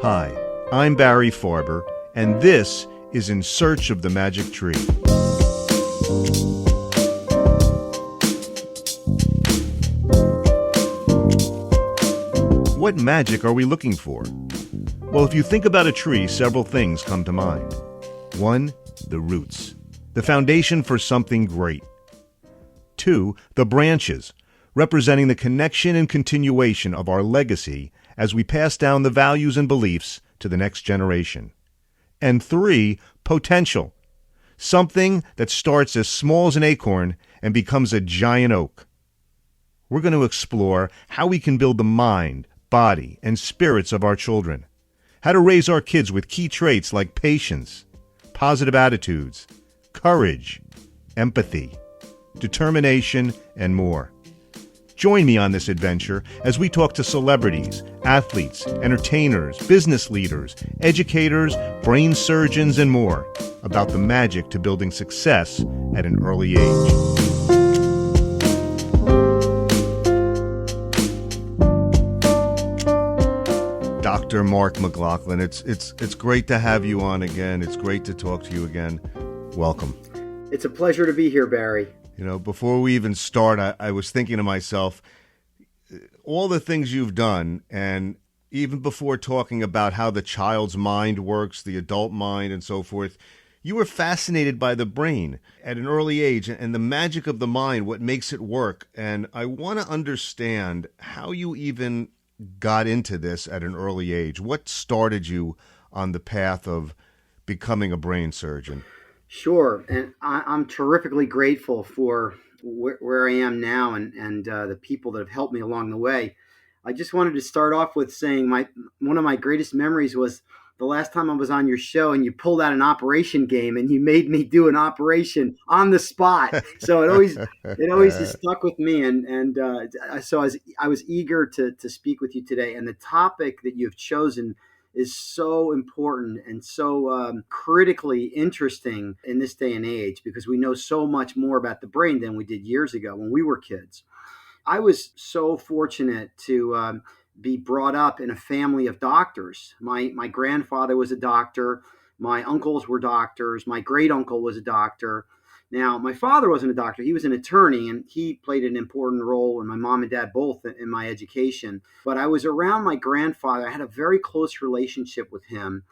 Hi, I'm Barry Farber, and this is In Search of the Magic Tree. What magic are we looking for? Well, if you think about a tree, several things come to mind. One, the roots, the foundation for something great. Two, the branches, representing the connection and continuation of our legacy as we pass down the values and beliefs to the next generation. And three, potential, something that starts as small as an acorn and becomes a giant oak. We're going to explore how we can build the mind, body, and spirits of our children, how to raise our kids with key traits like patience, positive attitudes, courage, empathy, determination, and more. Join me on this adventure as we talk to celebrities, athletes, entertainers, business leaders, educators, brain surgeons, and more about the magic to building success at an early age. Dr. Mark McLaughlin, it's great to have you on again. It's great to talk to you again. Welcome. It's a pleasure to be here, Barry. You know, before we even start, I was thinking to myself, all the things you've done, and even before talking about how the child's mind works, the adult mind, and so forth, you were fascinated by the brain at an early age and the magic of the mind, what makes it work. And I want to understand how you even got into this at an early age. What started you on the path of becoming a brain surgeon? Sure, and I'm terrifically grateful for where I am now and the people that have helped me along the way. I just wanted to start off with saying one of my greatest memories was the last time I was on your show and you pulled out an operation game and you made me do an operation on the spot. So it always has stuck with me, so I was eager to speak with you today. And the topic that you've chosen is so important and so critically interesting in this day and age because we know so much more about the brain than we did years ago when we were kids. I was so fortunate to be brought up in a family of doctors. My grandfather was a doctor. My uncles were doctors. My great uncle was a doctor. Now, my father wasn't a doctor. He was an attorney, and he played an important role, and my mom and dad both, in my education. But I was around my grandfather. I had a very close relationship with him.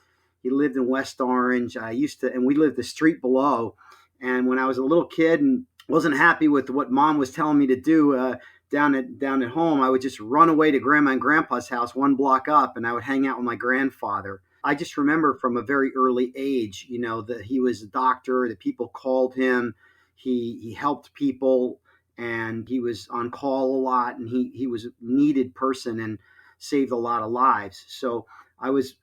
He lived in West Orange. And we lived the street below. And when I was a little kid and wasn't happy with what mom was telling me to do down at home, I would just run away to grandma and grandpa's house one block up, and I would hang out with my grandfather. I just remember from a very early age, that he was a doctor, that people called him. He helped people, and he was on call a lot, and he was a needed person and saved a lot of lives. So I was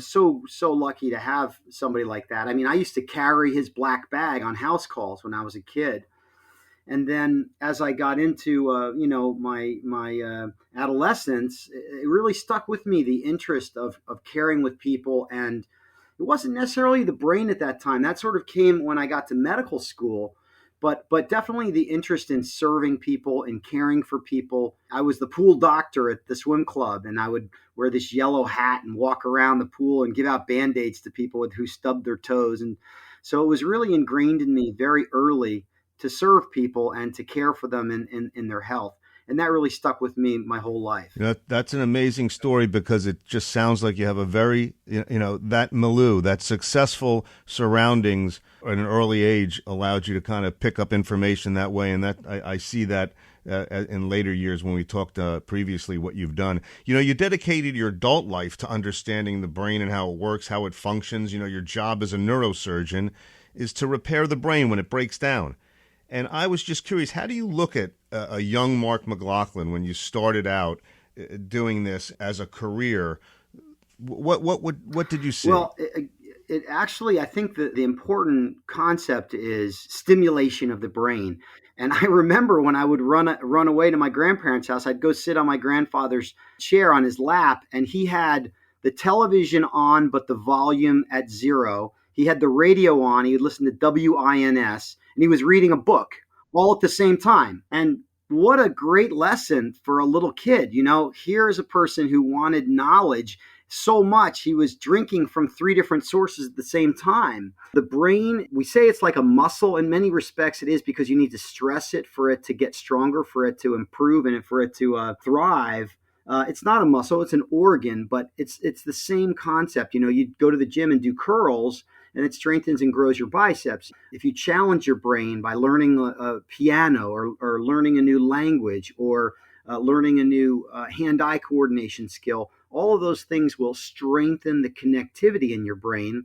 so lucky to have somebody like that. I mean, I used to carry his black bag on house calls when I was a kid. And then as I got into, my adolescence, it really stuck with me, the interest of caring with people. And it wasn't necessarily the brain at that time. That sort of came when I got to medical school. But definitely the interest in serving people and caring for people. I was the pool doctor at the swim club, and I would wear this yellow hat and walk around the pool and give out Band-Aids to people who stubbed their toes. And so it was really ingrained in me very early to serve people and to care for them in their health. And that really stuck with me my whole life. That's an amazing story because it just sounds like you have a very, that milieu, that successful surroundings at an early age allowed you to kind of pick up information that way. And that I see that in later years when we talked previously what you've done. You dedicated your adult life to understanding the brain and how it works, how it functions. Your job as a neurosurgeon is to repair the brain when it breaks down. And I was just curious, how do you look at a young Mark McLaughlin when you started out doing this as a career? What did you see? Well, it actually, I think that the important concept is stimulation of the brain. And I remember when I would run away to my grandparents' house, I'd go sit on my grandfather's chair on his lap, and he had the television on, but the volume at zero. He had the radio on. He would listen to WINS, and he was reading a book all at the same time. And what a great lesson for a little kid. Here is a person who wanted knowledge so much. He was drinking from three different sources at the same time. The brain, we say it's like a muscle. In many respects, it is, because you need to stress it for it to get stronger, for it to improve, and for it to thrive. It's not a muscle, it's an organ, but it's the same concept. You go to the gym and do curls, and it strengthens and grows your biceps. If you challenge your brain by learning a piano, or learning a new language, or learning a new hand-eye coordination skill, all of those things will strengthen the connectivity in your brain,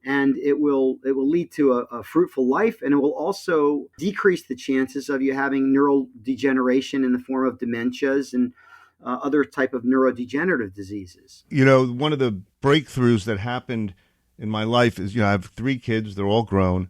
and it will lead to a fruitful life, and it will also decrease the chances of you having neural degeneration in the form of dementias and other type of neurodegenerative diseases. One of the breakthroughs that happened in my life is, I have 3 kids, they're all grown,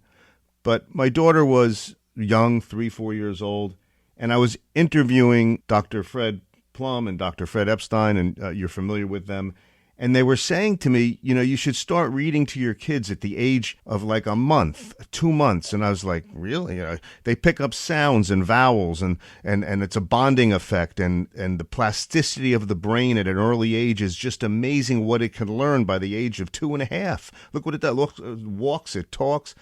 but my daughter was young, 3-4 years old, and I was interviewing Dr. Fred Plum and Dr. Fred Epstein, and you're familiar with them. And they were saying to me, you should start reading to your kids at the age of like a month, 2 months. And I was like, really? They pick up sounds and vowels, and it's a bonding effect. And the plasticity of the brain at an early age is just amazing what it can learn by the age of 2.5. Look what it does. Look, it walks, it talks.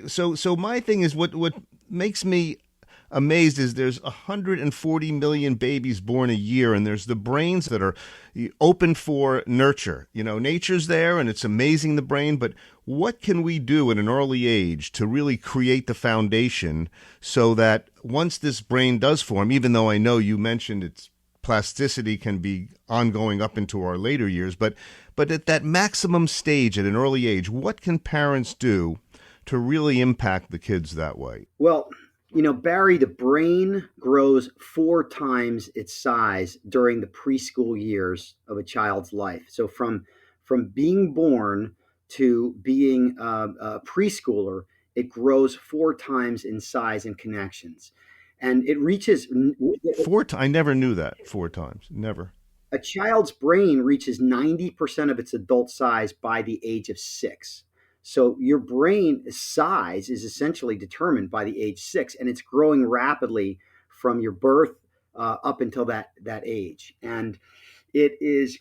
So my thing is, what makes me amazed is there's 140 million babies born a year, and there's the brains that are open for nurture. Nature's there, and it's amazing, the brain, but what can we do at an early age to really create the foundation so that once this brain does form, even though I know you mentioned its plasticity can be ongoing up into our later years, but at that maximum stage at an early age, what can parents do to really impact the kids that way? Well, Barry, the brain grows 4 times its size during the preschool years of a child's life. So from being born to being a preschooler, it grows 4 times in size and connections. And it reaches... 4 times? I never knew that. 4 times. Never. A child's brain reaches 90% of its adult size by the age of 6. So your brain size is essentially determined by the age 6, and it's growing rapidly from your birth up until that age. And it's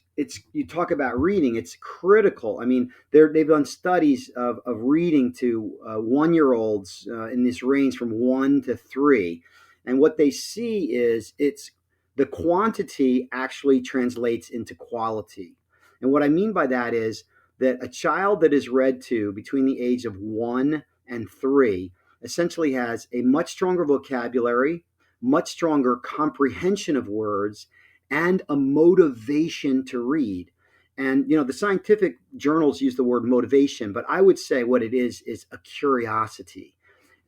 you talk about reading, it's critical. I mean, they've done studies of reading to 1-year-olds in this range from 1 to 3, and what they see is it's the quantity actually translates into quality. And what I mean by that is that a child that is read to between the age of 1 and 3 essentially has a much stronger vocabulary, much stronger comprehension of words, and a motivation to read. And, the scientific journals use the word motivation, but I would say what it is a curiosity.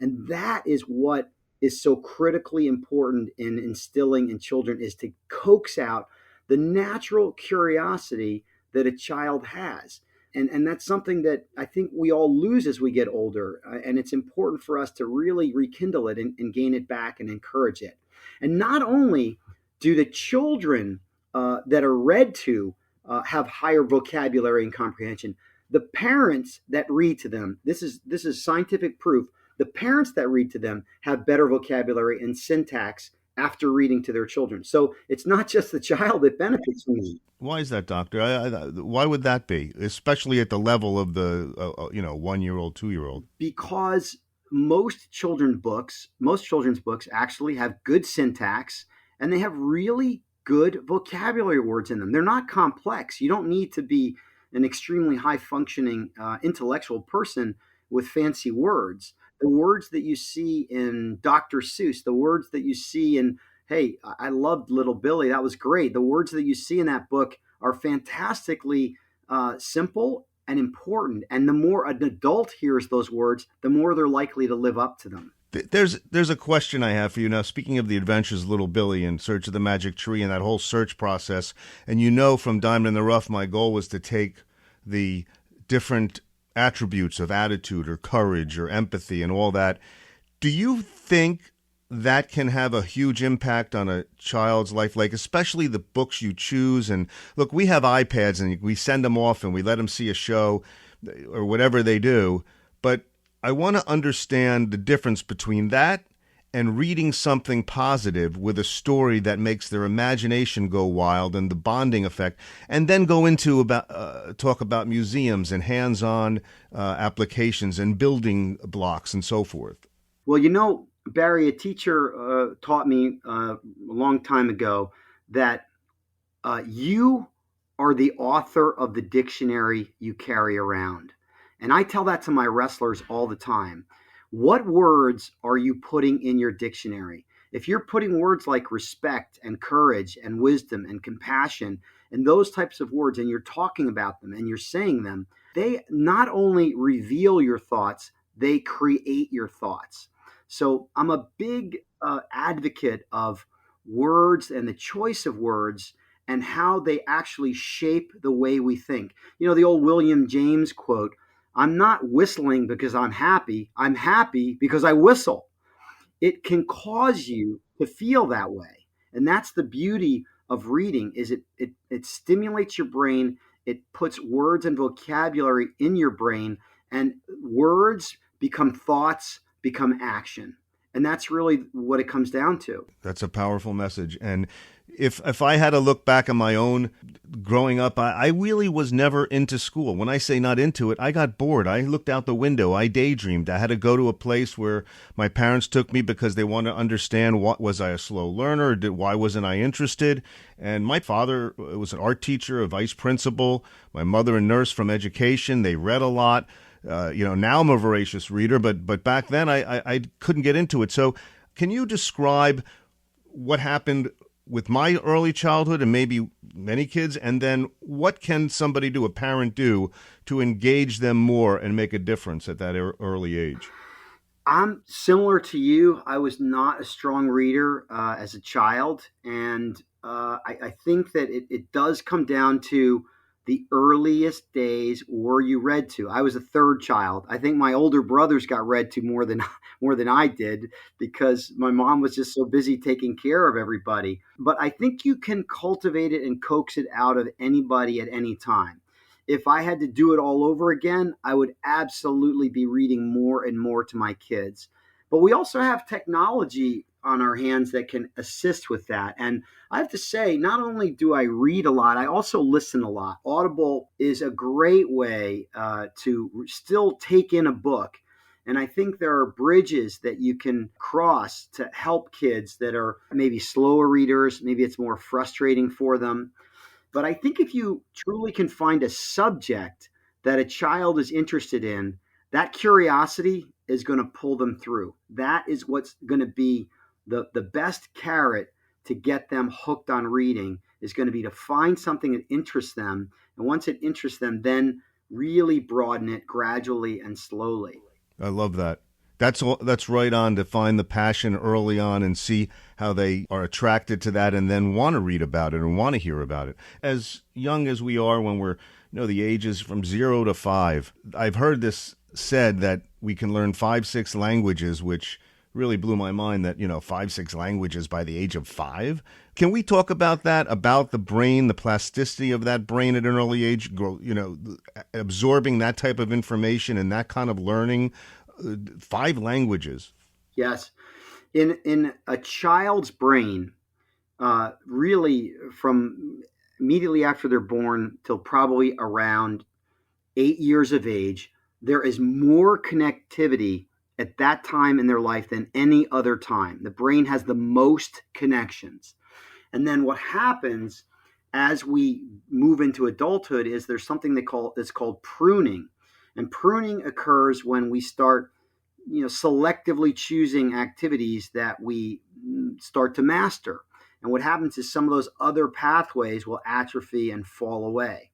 And that is what is so critically important in instilling in children, is to coax out the natural curiosity that a child has. And that's something that I think we all lose as we get older. And it's important for us to really rekindle it and gain it back and encourage it. And not only do the children that are read to have higher vocabulary and comprehension, the parents that read to them, this is scientific proof, the parents that read to them have better vocabulary and syntax after reading to their children. So it's not just the child that benefits from it. Why is that, doctor? Why would that be, especially at the level of the 1-year-old, 2-year-old? Because most children's books actually have good syntax, and they have really good vocabulary words in them. They're not complex. You don't need to be an extremely high-functioning intellectual person with fancy words. The words that you see in Dr. Seuss, the words that you see in, hey, I loved Little Billy, that was great. The words that you see in that book are fantastically simple and important. And the more an adult hears those words, the more they're likely to live up to them. There's a question I have for you now. Speaking of the adventures of Little Billy and Search of the Magic Tree and that whole search process, and from Diamond in the Rough, my goal was to take the different attributes of attitude or courage or empathy and all that. Do you think that can have a huge impact on a child's life, like especially the books you choose? And look, we have iPads and we send them off and we let them see a show or whatever they do, but I want to understand the difference between that and reading something positive with a story that makes their imagination go wild and the bonding effect, and then go into about talk about museums and hands-on applications and building blocks and so forth. Well, Barry, a teacher taught me a long time ago that you are the author of the dictionary you carry around. And I tell that to my wrestlers all the time. What words are you putting in your dictionary? If you're putting words like respect and courage and wisdom and compassion and those types of words, and you're talking about them and you're saying them, they not only reveal your thoughts, they create your thoughts. So I'm a big advocate of words and the choice of words and how they actually shape the way we think. The old William James quote, I'm not whistling because I'm happy because I whistle. It can cause you to feel that way. And that's the beauty of reading is it stimulates your brain, it puts words and vocabulary in your brain, and words become thoughts, become action. And that's really what it comes down to. That's a powerful message. And if I had to look back on my own growing up, I really was never into school. When I say not into it, I got bored. I looked out the window. I daydreamed. I had to go to a place where my parents took me because they wanted to understand was I a slow learner? Why wasn't I interested? And my father was an art teacher, a vice principal. My mother a nurse from education. They read a lot. Now I'm a voracious reader, but back then I couldn't get into it. So can you describe what happened with my early childhood and maybe many kids, and then what can somebody do, a parent do, to engage them more and make a difference at that early age? I'm similar to you. I was not a strong reader as a child, and I think that it does come down to the earliest days were you read to. I was a third child. I think my older brothers got read to more than I did because my mom was just so busy taking care of everybody. But I think you can cultivate it and coax it out of anybody at any time. If I had to do it all over again, I would absolutely be reading more and more to my kids. But we also have technology on our hands that can assist with that. And I have to say, not only do I read a lot, I also listen a lot. Audible is a great way to still take in a book. And I think there are bridges that you can cross to help kids that are maybe slower readers. Maybe it's more frustrating for them. But I think if you truly can find a subject that a child is interested in, that curiosity is going to pull them through. That is what's going to be the best carrot to get them hooked on reading is going to be to find something that interests them. And once it interests them, then really broaden it gradually and slowly. I love that. That's right on, to find the passion early on and see how they are attracted to that and then want to read about it and want to hear about it. As young as we are, when we're, the ages from 0 to 5, I've heard this said that we can learn 5, 6 languages, which really blew my mind that, 5, 6 languages by the age of 5. Can we talk about that, about the brain, the plasticity of that brain at an early age, absorbing that type of information and that kind of learning? 5 languages. Yes. In a child's brain, really from immediately after they're born till probably around 8 years of age, there is more connectivity at that time in their life than any other time. The brain has the most connections. And then what happens as we move into adulthood is there's something that's called pruning. And pruning occurs when we start, selectively choosing activities that we start to master. And what happens is some of those other pathways will atrophy and fall away.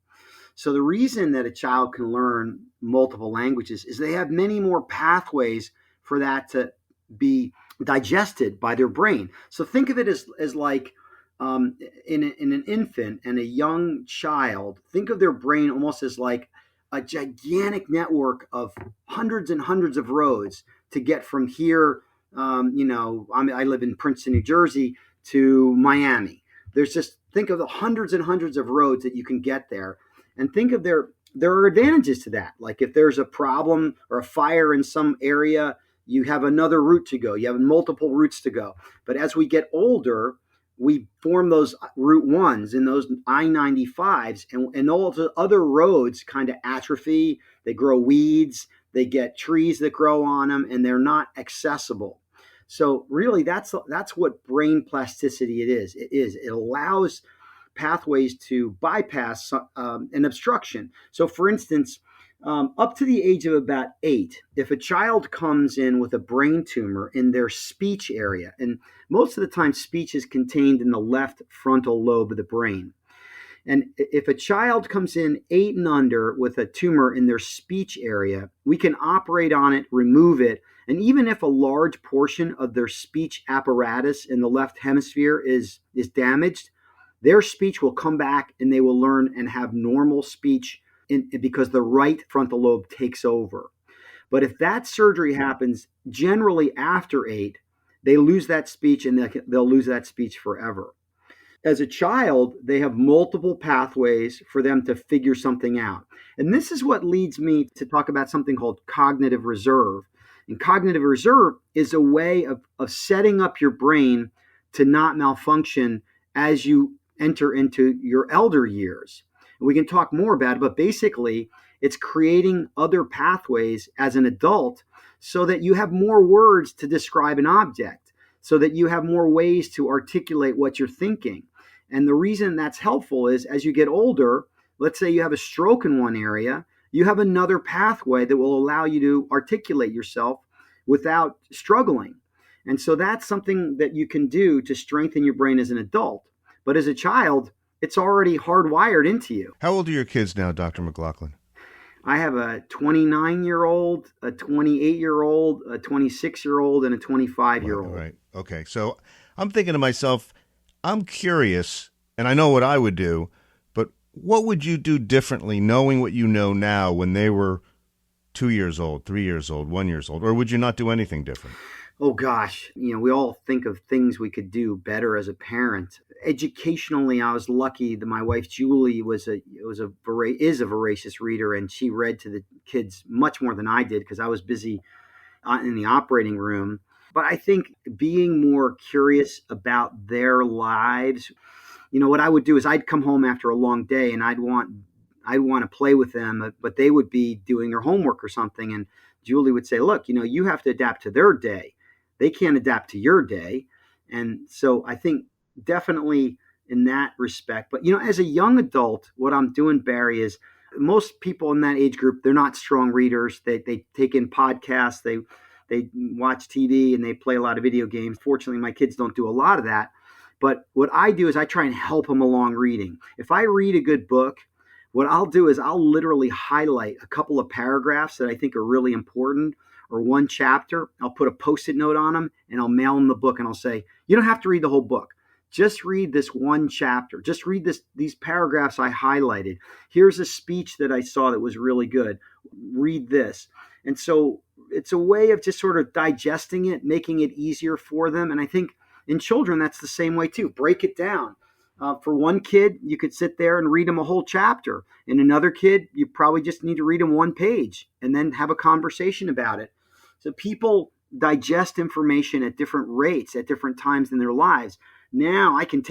So the reason that a child can learn multiple languages is they have many more pathways for that to be digested by their brain. So think of it as like in an infant and a young child, think of their brain almost as like a gigantic network of hundreds and hundreds of roads to get from here. I live in Princeton, New Jersey, to Miami. Think of the hundreds and hundreds of roads that you can get there, and think of there are advantages to that. Like if there's a problem or a fire in some area, you have another route to go. You have multiple routes to go. But as we get older, we form those Route 1s and those I-95s, and all the other roads kind of atrophy. They grow weeds, they get trees that grow on them, and they're not accessible. So really, that's what brain plasticity it is. It allows pathways to bypass an obstruction. So, for instance, up to the age of about 8, if a child comes in with a brain tumor in their speech area, and most of the time speech is contained in the left frontal lobe of the brain. And if a child comes in 8 and under with a tumor in their speech area, we can operate on it, remove it. And even if a large portion of their speech apparatus in the left hemisphere is damaged, their speech will come back and they will learn and have normal speech because the right frontal lobe takes over. But if that surgery happens generally after 8, they lose that speech and they'll lose that speech forever. As a child, they have multiple pathways for them to figure something out. And this is what leads me to talk about something called cognitive reserve. And cognitive reserve is a way of setting up your brain to not malfunction as you enter into your elder years. And we can talk more about it, but basically, it's creating other pathways as an adult so that you have more words to describe an object, so that you have more ways to articulate what you're thinking. And the reason that's helpful is as you get older, let's say you have a stroke in one area, you have another pathway that will allow you to articulate yourself without struggling. And so that's something that you can do to strengthen your brain as an adult. But as a child, it's already hardwired into you. How old are your kids now, Dr. McLaughlin? I have a 29-year-old, a 28-year-old, a 26-year-old, and a 25-year-old. Right. Okay. So I'm thinking to myself, I'm curious, and I know what I would do, but what would you do differently knowing what you know now when they were 2 years old, 3 years old, 1 year old? Or would you not do anything different? Oh gosh, we all think of things we could do better as a parent. Educationally, I was lucky that my wife Julie is a voracious reader, and she read to the kids much more than I did because I was busy in the operating room. But I think being more curious about their lives, what I would do is I'd come home after a long day and I'd want to play with them, but they would be doing their homework or something, and Julie would say, "Look, you have to adapt to their day. They can't adapt to your day." And so I think definitely in that respect. But, as a young adult, what I'm doing, Barry, is most people in that age group, they're not strong readers. They take in podcasts, they watch TV, and they play a lot of video games. Fortunately, my kids don't do a lot of that. But what I do is I try and help them along reading. If I read a good book, what I'll do is I'll literally highlight a couple of paragraphs that I think are really important, or one chapter. I'll put a Post-it note on them and I'll mail them the book, and I'll say, you don't have to read the whole book. Just read this one chapter. Just read these paragraphs I highlighted. Here's a speech that I saw that was really good. Read this. And so it's a way of just sort of digesting it, making it easier for them. And I think in children, that's the same way too. Break it down. For one kid, you could sit there and read them a whole chapter. In another kid, you probably just need to read them one page and then have a conversation about it. So people digest information at different rates at different times in their lives. Now I can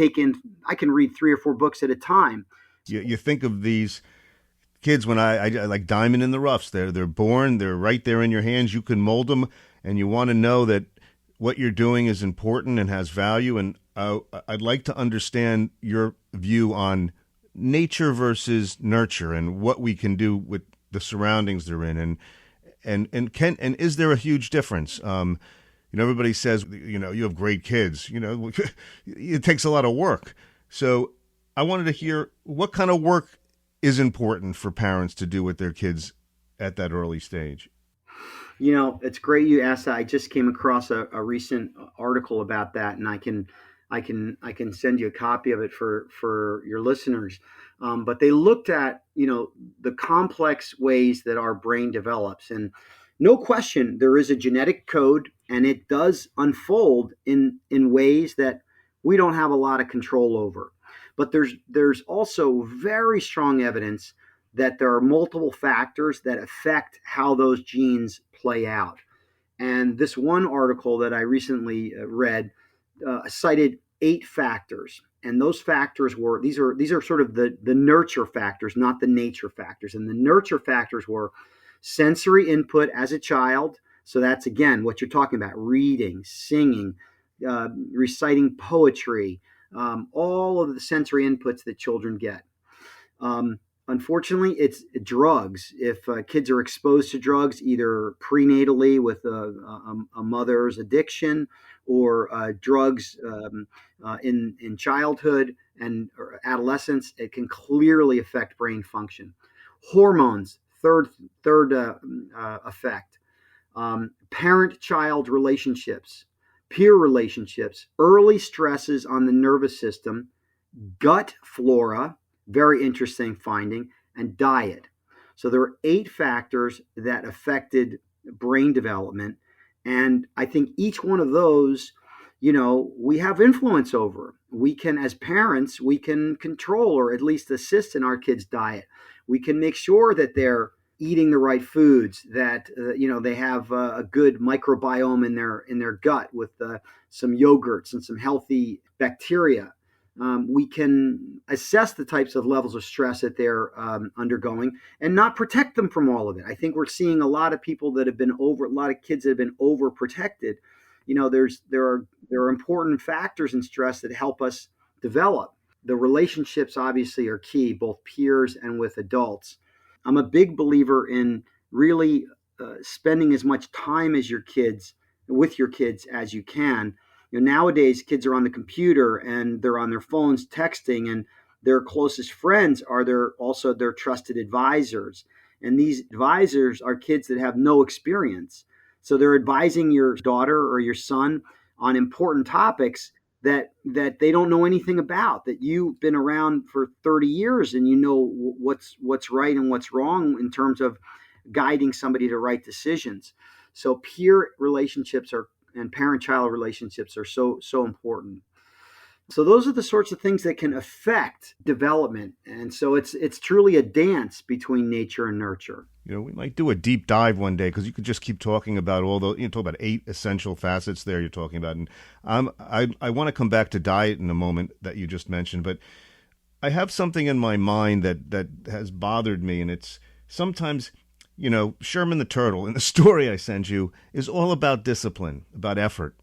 read 3 or 4 books at a time. You think of these kids when I like diamond in the roughs. They're born, they're right there in your hands. You can mold them, and you want to know that what you're doing is important and has value. And I'd like to understand your view on nature versus nurture and what we can do with the surroundings they're in. And is there a huge difference? Everybody says, you have great kids. It takes a lot of work. So I wanted to hear what kind of work is important for parents to do with their kids at that early stage. It's great you asked that. I just came across a recent article about that, and I can send you a copy of it for your listeners. But they looked at, the complex ways that our brain develops. And no question, there is a genetic code, and it does unfold in ways that we don't have a lot of control over. But there's also very strong evidence that there are multiple factors that affect how those genes play out. And this one article that I recently read cited 8 factors, and those factors were these are sort of the nurture factors, not the nature factors. And the nurture factors were sensory input as a child. So that's again what you're talking about: reading, singing, reciting poetry, all of the sensory inputs that children get. Unfortunately, it's drugs. If kids are exposed to drugs, either prenatally with a mother's addiction, or drugs in childhood and or adolescence, it can clearly affect brain function. Hormones, third effect. Parent-child relationships, peer relationships, early stresses on the nervous system, gut flora, very interesting finding, and diet. So there were 8 factors that affected brain development. And I think each one of those, we have influence over. We can, as parents, we can control or at least assist in our kids' diet. We can make sure that they're eating the right foods, that they have a good microbiome in their gut with some yogurts and some healthy bacteria. We can assess the types of levels of stress that they're undergoing and not protect them from all of it. I think we're seeing a lot of people that have been a lot of kids that have been overprotected. There are important factors in stress that help us develop. The relationships obviously are key, both peers and with adults. I'm a big believer in really spending as much time as with your kids as you can. Nowadays, kids are on the computer and they're on their phones texting, and their closest friends are also their trusted advisors. And these advisors are kids that have no experience. So they're advising your daughter or your son on important topics that they don't know anything about, that you've been around for 30 years and you know what's right and what's wrong in terms of guiding somebody to right decisions. So peer relationships and parent-child relationships are so important. So those are the sorts of things that can affect development. And so it's truly a dance between nature and nurture. We might do a deep dive one day, because you could just keep talking about all the, talk about 8 essential facets there you're talking about. And I want to come back to diet in a moment that you just mentioned, but I have something in my mind that has bothered me, and it's sometimes, Sherman the Turtle in the story I sent you is all about discipline, about effort.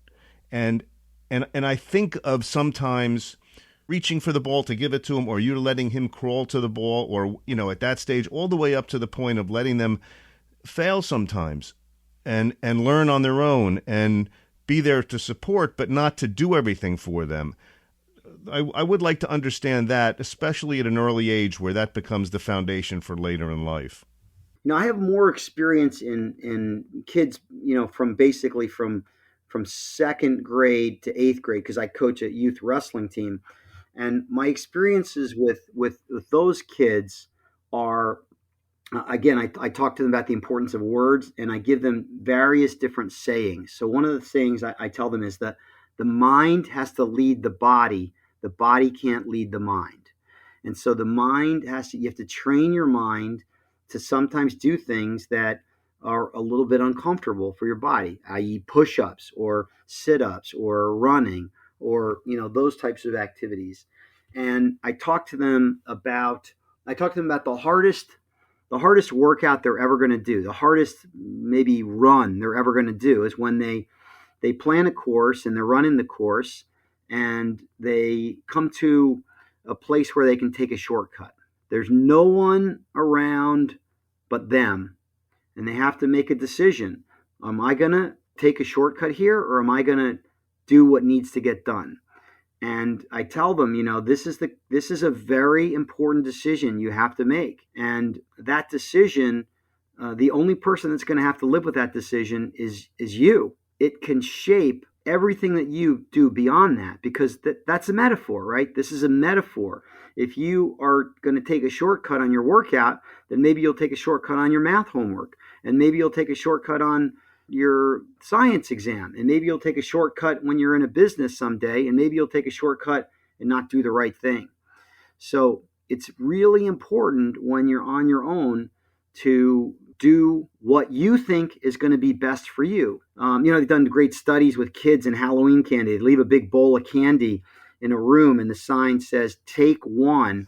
And I think of sometimes reaching for the ball to give it to him, or you letting him crawl to the ball, or, at that stage, all the way up to the point of letting them fail sometimes and learn on their own and be there to support, but not to do everything for them. I would like to understand that, especially at an early age where that becomes the foundation for later in life. I have more experience in kids, from second grade to 8th grade, because I coach a youth wrestling team. And my experiences with those kids are, again, I talk to them about the importance of words, and I give them various different sayings. So one of the things I tell them is that the mind has to lead the body can't lead the mind. And so you have to train your mind to sometimes do things that are a little bit uncomfortable for your body, i.e. push-ups or sit-ups or running, or those types of activities. And I talk to them about the hardest workout they're ever going to do, the hardest maybe run they're ever going to do, is when they plan a course and they're running the course, and they come to a place where they can take a shortcut. There's no one around but them, and they have to make a decision. Am I going to take a shortcut here, or am I going to do what needs to get done? And I tell them, this is a very important decision you have to make. And that decision, the only person that's going to have to live with that decision is you. It can shape everything that you do beyond that, because that's a metaphor, right? This is a metaphor. If you are going to take a shortcut on your workout, then maybe you'll take a shortcut on your math homework, and maybe you'll take a shortcut on your science exam, and maybe you'll take a shortcut when you're in a business someday, and maybe you'll take a shortcut and not do the right thing. So it's really important when you're on your own to do what you think is going to be best for you. They've done great studies with kids and Halloween candy. They leave a big bowl of candy in a room, and the sign says, "Take one,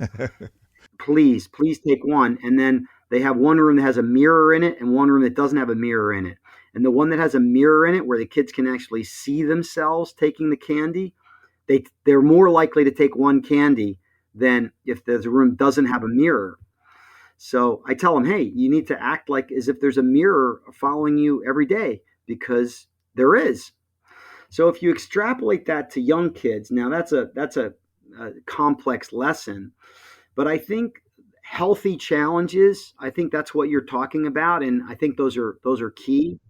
please take one." And then they have one room that has a mirror in it and one room that doesn't have a mirror in it. And the one that has a mirror in it, where the kids can actually see themselves taking the candy, they're more likely to take one candy than if the room doesn't have a mirror. So I tell them, hey, you need to act like as if there's a mirror following you every day, because there is. So if you extrapolate that to young kids, now that's a complex lesson, but I think healthy challenges, I think that's what you're talking about, and I think those are key.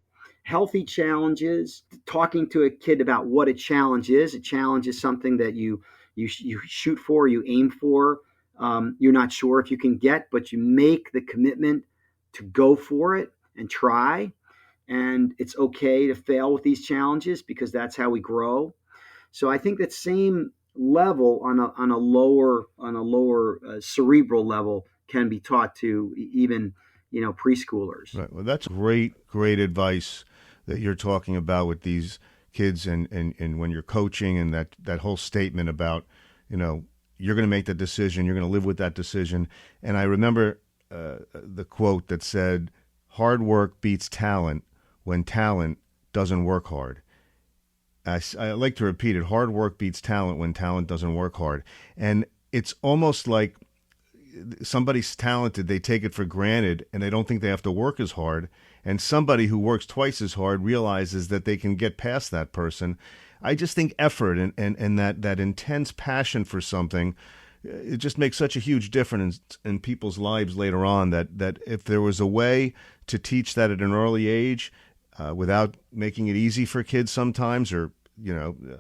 Healthy challenges, talking to a kid about what a challenge is. A challenge is something that you shoot for, you aim for. You're not sure if you can get, but you make the commitment to go for it and try. And it's okay to fail with these challenges, because that's how we grow. So I think that same level on a lower cerebral level can be taught to even preschoolers. Right. Well, that's great advice that you're talking about with these kids, and when you're coaching, and that whole statement about, you're going to make the decision, you're going to live with that decision. And I remember the quote that said, "Hard work beats talent when talent doesn't work hard." I like to repeat it: hard work beats talent when talent doesn't work hard. And it's almost like somebody's talented, they take it for granted, and they don't think they have to work as hard. And somebody who works twice as hard realizes that they can get past that person. I just think effort and that intense passion for something, it just makes such a huge difference in people's lives later on, that if there was a way to teach that at an early age, without making it easy for kids sometimes, or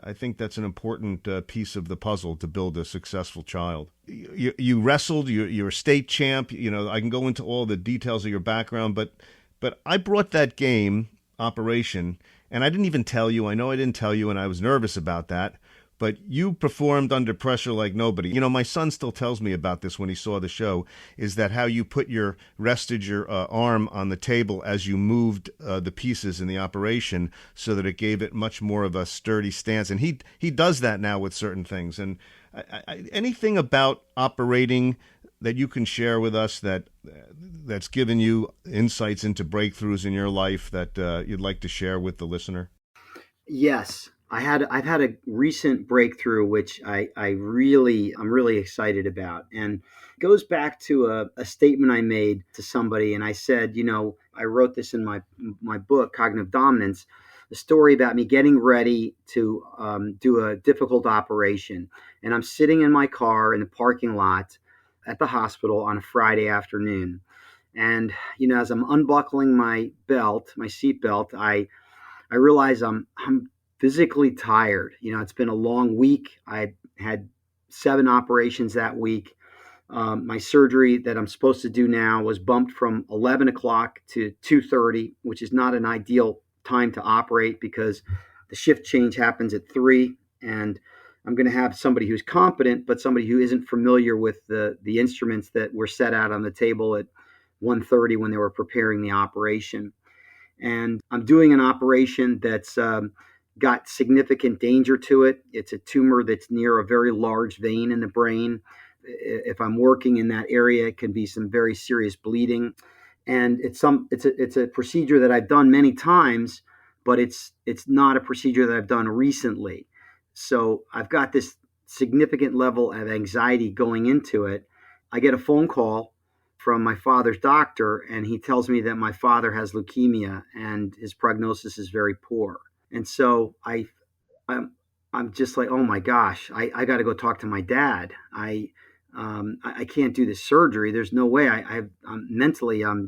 I think that's an important piece of the puzzle to build a successful child. You wrestled, you're a state champ. I can go into all the details of your background, but I brought that game, Operation, and I didn't even tell you. I know I didn't tell you, and I was nervous about that. But you performed under pressure like nobody. My son still tells me about this when he saw the show, is that how you rested your arm on the table as you moved the pieces in the operation, so that it gave it much more of a sturdy stance. And he does that now with certain things. And anything about operating that you can share with us that's given you insights into breakthroughs in your life that you'd like to share with the listener? Yes. I've had a recent breakthrough, which I'm really excited about, and it goes back to a statement I made to somebody, and I said, I wrote this in my book, Cognitive Dominance, the story about me getting ready to do a difficult operation, and I'm sitting in my car in the parking lot at the hospital on a Friday afternoon, and as I'm unbuckling my seat belt, I realize I'm physically tired. It's been a long week. I had 7 operations that week. My surgery that I'm supposed to do now was bumped from 11 o'clock to 2:30, which is not an ideal time to operate, because the shift change happens at 3, and I'm going to have somebody who's competent, but somebody who isn't familiar with the instruments that were set out on the table at 1:30 when they were preparing the operation. And I'm doing an operation that's got significant danger to it. It's a tumor that's near a very large vein in the brain. If I'm working in that area, it can be some very serious bleeding. And it's a procedure that I've done many times, but it's not a procedure that I've done recently. So I've got this significant level of anxiety going into it. I get a phone call from my father's doctor, and he tells me that my father has leukemia and his prognosis is very poor. And so I'm just like, oh my gosh, I got to go talk to my dad. I can't do this surgery. There's no way. I'm mentally, I'm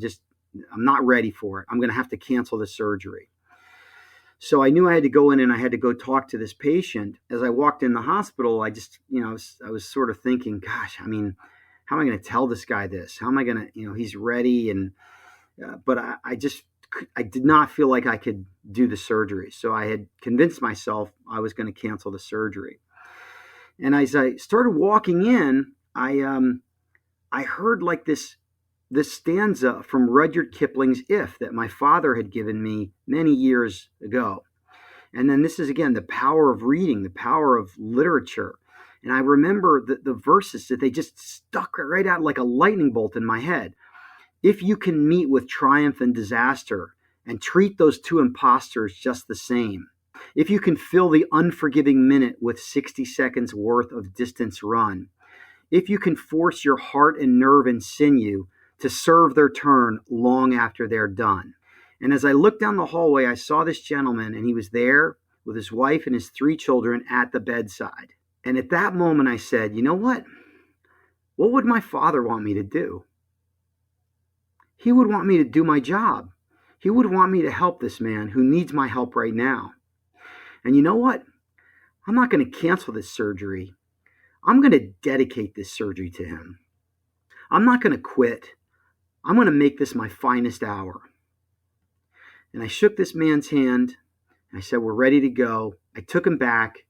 not ready for it. I'm going to have to cancel the surgery. So I knew I had to go in and I had to go talk to this patient. As I walked in the hospital, I just, I was sort of thinking, gosh, how am I going to tell this guy this? How am I going to, he's ready. And, but I did not feel like I could do the surgery. So I had convinced myself I was going to cancel the surgery. And as I started walking in, I heard like this this stanza from Rudyard Kipling's If that my father had given me many years ago. And then this is again the power of reading, the power of literature. And I remember the verses that they just stuck right out like a lightning bolt in my head. If you can meet with triumph and disaster and treat those two impostors just the same, if you can fill the unforgiving minute with 60 seconds worth of distance run, if you can force your heart and nerve and sinew to serve their turn long after they're done. And as I looked down the hallway, I saw this gentleman, and he was there with his wife and his 3 children at the bedside. And at that moment, I said, you know what? What would my father want me to do? He would want me to do my job. He would want me to help this man who needs my help right now. And you know what? I'm not going to cancel this surgery. I'm going to dedicate this surgery to him. I'm not going to quit. I'm going to make this my finest hour. And I shook this man's hand. And I said, we're ready to go. I took him back,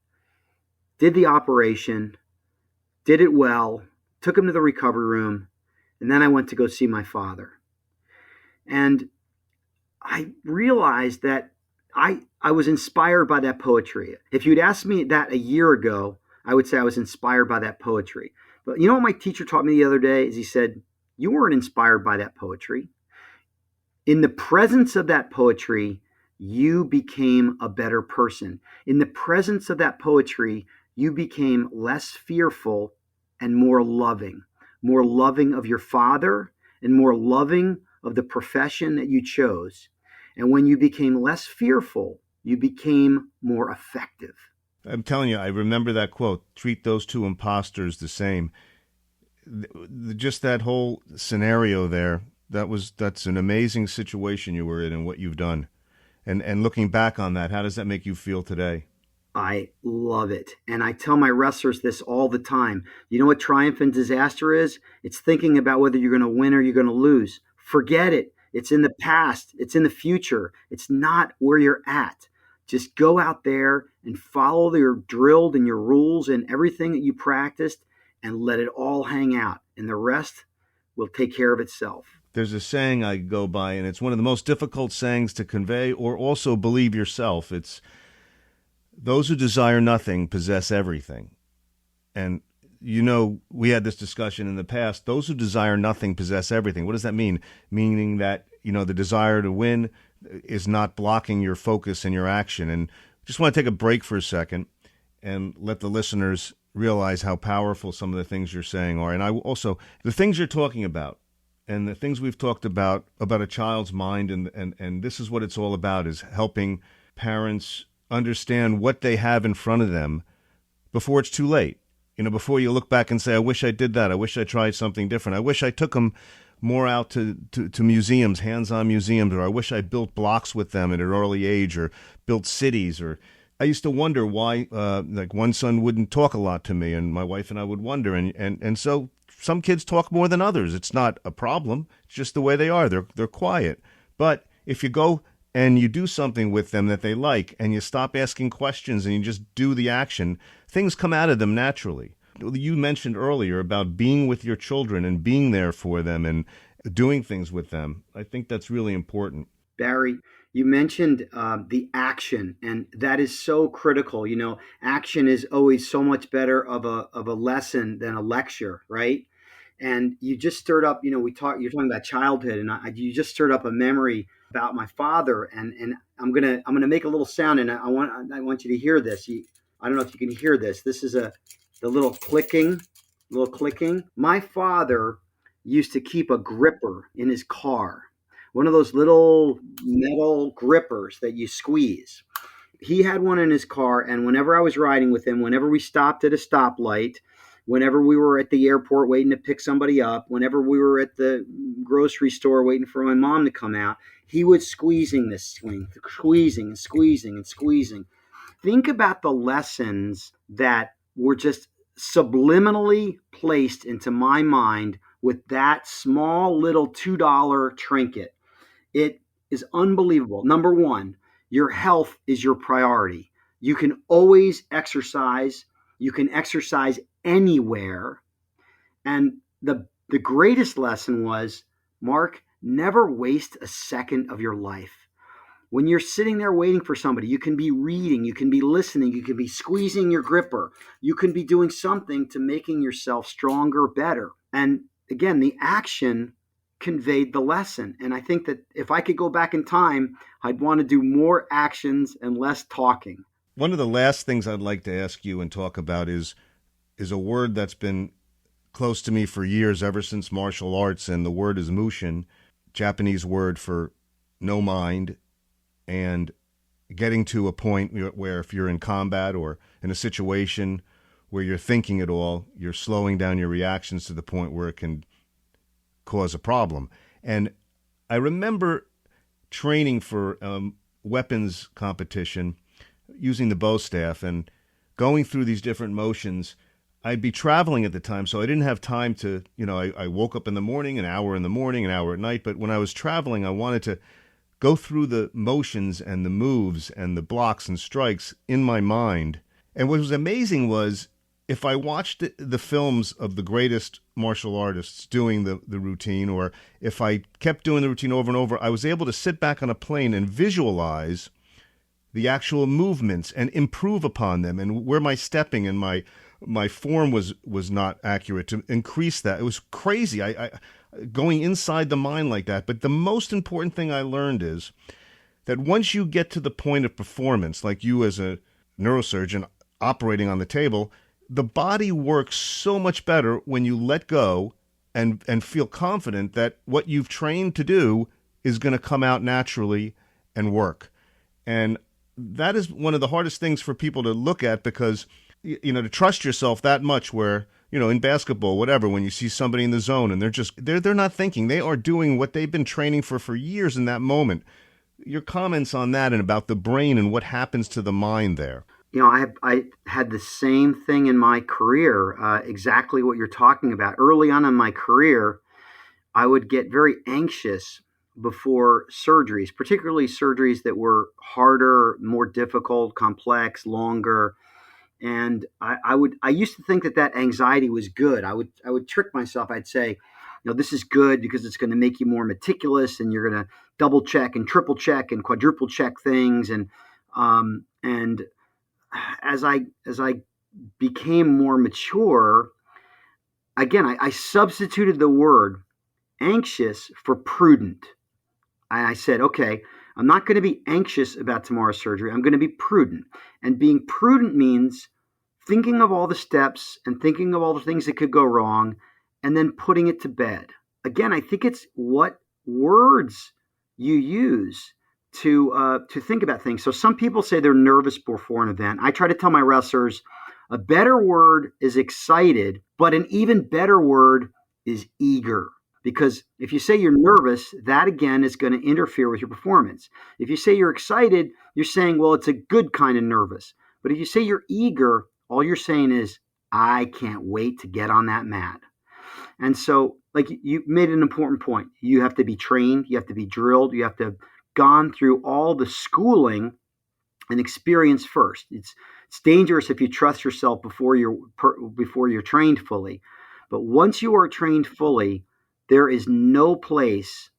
did the operation, did it well, took him to the recovery room, and then I went to go see my father. And I realized that I was inspired by that poetry. If you'd asked me that a year ago, I would say I was inspired by that poetry. But you know what my teacher taught me the other day is he said, you weren't inspired by that poetry. In the presence of that poetry, you became a better person. In the presence of that poetry, you became less fearful and more loving of your father and more loving of the profession that you chose. And when you became less fearful, you became more effective. I'm telling you, I remember that quote, treat those two imposters the same. Just that whole scenario there, that's an amazing situation you were in and what you've done. And looking back on that, how does that make you feel today? I love it. And I tell my wrestlers this all the time. You know what triumph and disaster is? It's thinking about whether you're going to win or you're going to lose. Forget it. It's in the past. It's in the future. It's not where you're at. Just go out there and follow your drilled and your rules and everything that you practiced and let it all hang out. And the rest will take care of itself. There's a saying I go by, and it's one of the most difficult sayings to convey or also believe yourself. It's, those who desire nothing possess everything. And, you know, we had this discussion in the past. Those who desire nothing possess everything. What does that mean? Meaning that, you know, the desire to win is not blocking your focus and your action. And just want to take a break for a second and let the listeners realize how powerful some of the things you're saying are. And I also, the things you're talking about and the things we've talked about a child's mind, and this is what it's all about, is helping parents understand what they have in front of them before it's too late. You know, before you look back and say, I wish I did that. I wish I tried something different. I wish I took them more out to museums, hands-on museums, or I wish I built blocks with them at an early age or built cities. Or I used to wonder why, like one son wouldn't talk a lot to me, and my wife and I would wonder. And so some kids talk more than others. It's not a problem. It's just the way they are. They're quiet. But if you go and you do something with them that they like, and you stop asking questions and you just do the action, things come out of them naturally. You mentioned earlier about being with your children and being there for them and doing things with them. I think that's really important. Barry, you mentioned the action, and that is so critical. You know, action is always so much better of a lesson than a lecture, right? And you just stirred up, you know, you're talking about childhood, and you just stirred up a memory about my father, and I'm gonna make a little sound, and I want you to hear this. I don't know if you can hear this. This is the little clicking. My father used to keep a gripper in his car, one of those little metal grippers that you squeeze. He had one in his car, and whenever I was riding with him, whenever we stopped at a stoplight, whenever we were at the airport waiting to pick somebody up, whenever we were at the grocery store waiting for my mom to come out, he was squeezing this thing, squeezing and squeezing and squeezing. Think about the lessons that were just subliminally placed into my mind with that small little $2 trinket. It is unbelievable. Number one, your health is your priority. You can always exercise. You can exercise anywhere. And the greatest lesson was Mark, never waste a second of your life. When you're sitting there waiting for somebody, you can be reading, you can be listening, you can be squeezing your gripper, you can be doing something to making yourself stronger, better. And again, the action conveyed the lesson. And I think that if I could go back in time, I'd want to do more actions and less talking. One of the last things I'd like to ask you and talk about is a word that's been close to me for years, ever since martial arts, and the word is mushin, Japanese word for no mind, and getting to a point where if you're in combat or in a situation where you're thinking it all, you're slowing down your reactions to the point where it can cause a problem. And I remember training for weapons competition using the bow staff and going through these different motions. I'd be traveling at the time, so I didn't have time to, I woke up in the morning, an hour in the morning, an hour at night. But when I was traveling, I wanted to go through the motions and the moves and the blocks and strikes in my mind. And what was amazing was if I watched the films of the greatest martial artists doing the routine, or if I kept doing the routine over and over, I was able to sit back on a plane and visualize the actual movements and improve upon them, and where my stepping and my form was not accurate, to increase that. It was crazy. I going inside the mind like that. But the most important thing I learned is that once you get to the point of performance, like you as a neurosurgeon operating on the table, the body works so much better when you let go and feel confident that what you've trained to do is going to come out naturally and work. And that is one of the hardest things for people to look at, because to trust yourself that much, where in basketball, whatever, when you see somebody in the zone and they're not thinking, they are doing what they've been training for years in that moment. Your comments on that and about the brain and what happens to the mind there. I had the same thing in my career, exactly what you're talking about. Early on in my career, I would get very anxious before surgeries, particularly surgeries that were harder, more difficult, complex, longer. And I used to think that anxiety was good. I would trick myself. I'd say, this is good because it's going to make you more meticulous, and you're going to double check and triple check and quadruple check things. And as I became more mature, again, I substituted the word anxious for prudent. I said, okay, I'm not going to be anxious about tomorrow's surgery. I'm going to be prudent. And being prudent means thinking of all the steps and thinking of all the things that could go wrong, and then putting it to bed. Again, I think it's what words you use to think about things. So some people say they're nervous before an event. I try to tell my wrestlers, a better word is excited, but an even better word is eager. Because if you say you're nervous, that again is going to interfere with your performance. If you say you're excited, you're saying, well, it's a good kind of nervous. But if you say you're eager, all you're saying is, I can't wait to get on that mat. And so, like, you made an important point. You have to be trained, you have to be drilled, you have to have gone through all the schooling and experience first. It's dangerous if you trust yourself before you're trained fully. But once you are trained fully, there is no place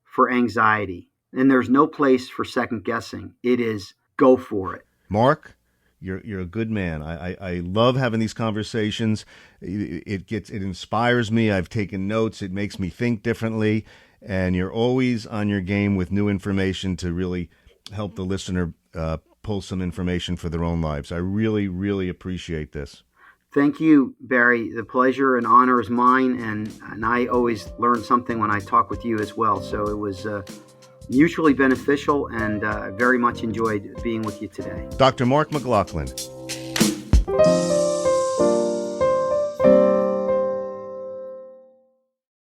for anxiety, and there's no place for second guessing. It is go for it. Mark, you're a good man. I love having these conversations. It inspires me. I've taken notes. It makes me think differently, and you're always on your game with new information to really help the listener pull some information for their own lives. I really, really appreciate this. Thank you, Barry. The pleasure and honor is mine, and I always learn something when I talk with you as well. So it was mutually beneficial, and very much enjoyed being with you today. Dr. Mark McLaughlin.